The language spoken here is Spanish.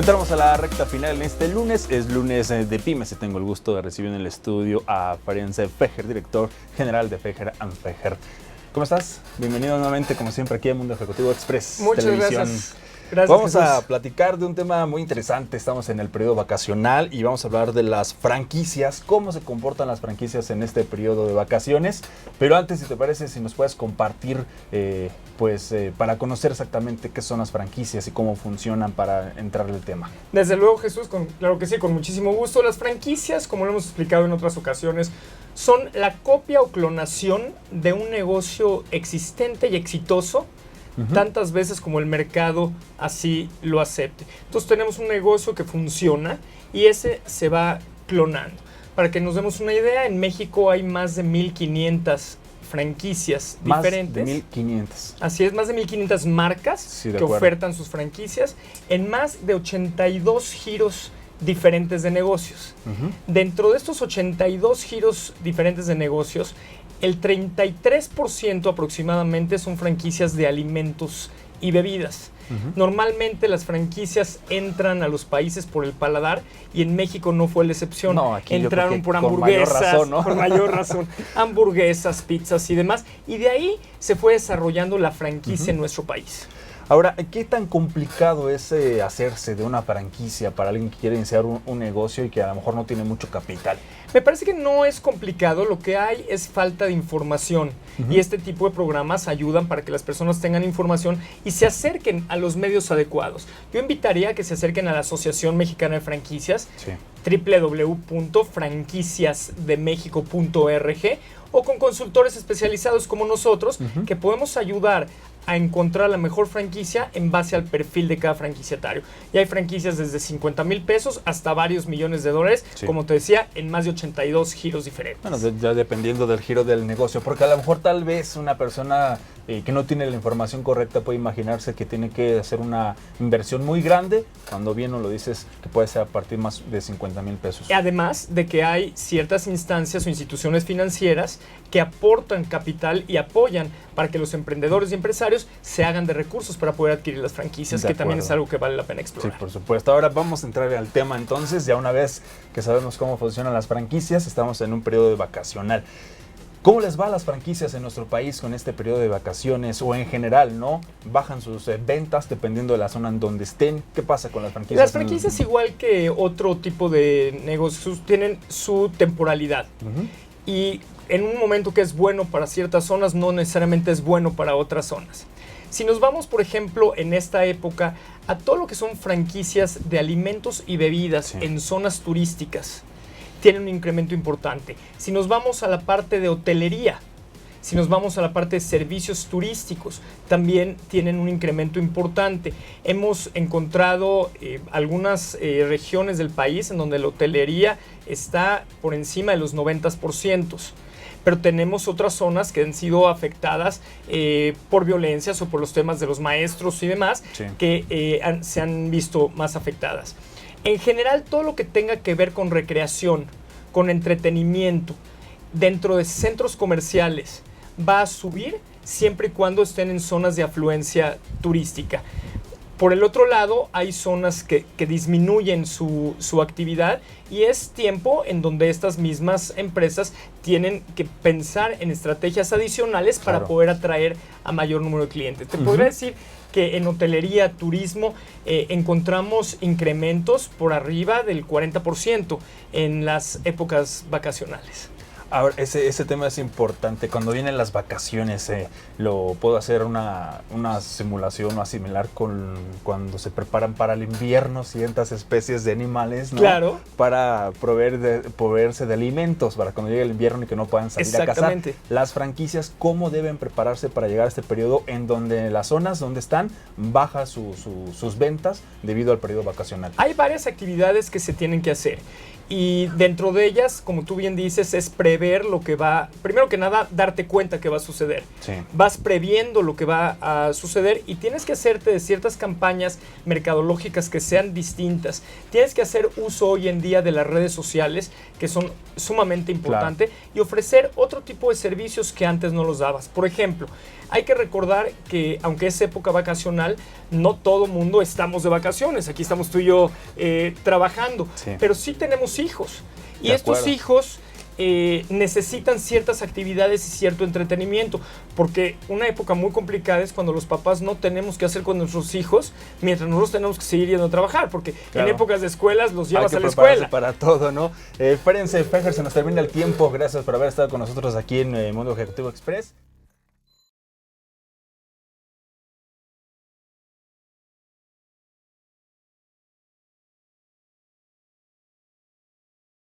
Entramos a la recta final en este lunes, es lunes de Pymes y tengo el gusto de recibir en el estudio a Fariense Fejer, director general de Fejer & Fejer. ¿Cómo estás? Bienvenido nuevamente, como siempre, aquí a Mundo Ejecutivo Express Muchas Televisión. Gracias, Vamos Jesús. a platicar de un tema muy interesante. Estamos en el periodo vacacional y vamos a hablar de las franquicias, cómo se comportan las franquicias en este periodo de vacaciones. Pero antes, si te parece, si nos puedes compartir, para conocer exactamente qué son las franquicias y cómo funcionan para entrar en el tema. Desde luego, Jesús, claro que sí, con muchísimo gusto. Las franquicias, como lo hemos explicado en otras ocasiones, son la copia o clonación de un negocio existente y exitoso, tantas veces como el mercado así lo acepte. Entonces tenemos un negocio que funciona y ese se va clonando. Para que nos demos una idea, en México hay más de 1,500 franquicias diferentes. Más de 1,500. Así es, más de 1,500 marcas que ofertan sus franquicias en más de 82 giros diferentes de negocios. Dentro de estos 82 giros diferentes de negocios, el 33% aproximadamente son franquicias de alimentos y bebidas. Normalmente las franquicias entran a los países por el paladar y en México no fue la excepción. No, aquí entraron por hamburguesas, mayor razón, ¿no? por mayor razón, hamburguesas, pizzas y demás. Y de ahí se fue desarrollando la franquicia en nuestro país. Ahora, ¿qué tan complicado es hacerse de una franquicia para alguien que quiere iniciar un negocio y que a lo mejor no tiene mucho capital? Me parece que no es complicado, lo que hay es falta de información y este tipo de programas ayudan para que las personas tengan información y se acerquen a los medios adecuados. Yo invitaría a que se acerquen a la Asociación Mexicana de Franquicias, www.franquiciasdemexico.org, o con consultores especializados como nosotros que podemos ayudar a encontrar la mejor franquicia en base al perfil de cada franquiciatario. Y hay franquicias desde 50,000 pesos hasta varios millones de dólares, como te decía, en más de 82 giros diferentes. Bueno, ya dependiendo del giro del negocio, porque a lo mejor tal vez una persona que no tiene la información correcta puede imaginarse que tiene que hacer una inversión muy grande, cuando bien no lo dices que puede ser a partir más de 50,000 pesos. Además de que hay ciertas instancias o instituciones financieras que aportan capital y apoyan para que los emprendedores y empresarios se hagan de recursos para poder adquirir las franquicias, que también es algo que vale la pena explorar. Sí, por supuesto. Ahora vamos a entrar al tema entonces, ya una vez que sabemos cómo funcionan las franquicias, estamos en un periodo vacacional. ¿Cómo les va a las franquicias en nuestro país con este periodo de vacaciones o en general, no? ¿Bajan sus ventas dependiendo de la zona en donde estén? ¿Qué pasa con las franquicias? Las franquicias, igual que otro tipo de negocios, tienen su temporalidad. Y en un momento que es bueno para ciertas zonas, no necesariamente es bueno para otras zonas. Si nos vamos, por ejemplo, en esta época, a todo lo que son franquicias de alimentos y bebidas en zonas turísticas, tienen un incremento importante. Si nos vamos a la parte de hotelería, si nos vamos a la parte de servicios turísticos, también tienen un incremento importante. Hemos encontrado algunas regiones del país en donde la hotelería está por encima de los 90%. Pero tenemos otras zonas que han sido afectadas por violencias o por los temas de los maestros y demás, que se han visto más afectadas. En general, todo lo que tenga que ver con recreación, con entretenimiento, dentro de centros comerciales, va a subir siempre y cuando estén en zonas de afluencia turística. Por el otro lado, hay zonas que disminuyen su actividad y es tiempo en donde estas mismas empresas tienen que pensar en estrategias adicionales para poder atraer a mayor número de clientes. Te podría decir que en hotelería, turismo, encontramos incrementos por arriba del 40% en las épocas vacacionales. Ahora, ese tema es importante. Cuando vienen las vacaciones, lo puedo hacer una simulación o asimilar con cuando se preparan para el invierno ciertas especies de animales, ¿no? Claro. Para proveerse de alimentos para cuando llegue el invierno y que no puedan salir a cazar. Las franquicias, ¿cómo deben prepararse para llegar a este periodo en donde las zonas donde están baja sus ventas debido al periodo vacacional? Hay varias actividades que se tienen que hacer. Y dentro de ellas, como tú bien dices, es prever lo que va, primero que nada, darte cuenta que va a suceder. Sí. Vas previendo lo que va a suceder y tienes que hacerte de ciertas campañas mercadológicas que sean distintas. Tienes que hacer uso hoy en día de las redes sociales, que son sumamente importantes, claro, y ofrecer otro tipo de servicios que antes no los dabas. Por ejemplo, hay que recordar que aunque es época vacacional, no todo mundo estamos de vacaciones. Aquí estamos tú y yo trabajando, sí, pero sí tenemos hijos. Y de estos acuerdo. Hijos necesitan ciertas actividades y cierto entretenimiento, porque una época muy complicada es cuando los papás no tenemos qué hacer con nuestros hijos, mientras nosotros tenemos que seguir yendo a trabajar, porque claro, en épocas de escuelas los llevas a la escuela. Para todo, ¿no? Espérense, Fejer, se nos termina el tiempo. Gracias por haber estado con nosotros aquí en Mundo Ejecutivo Express.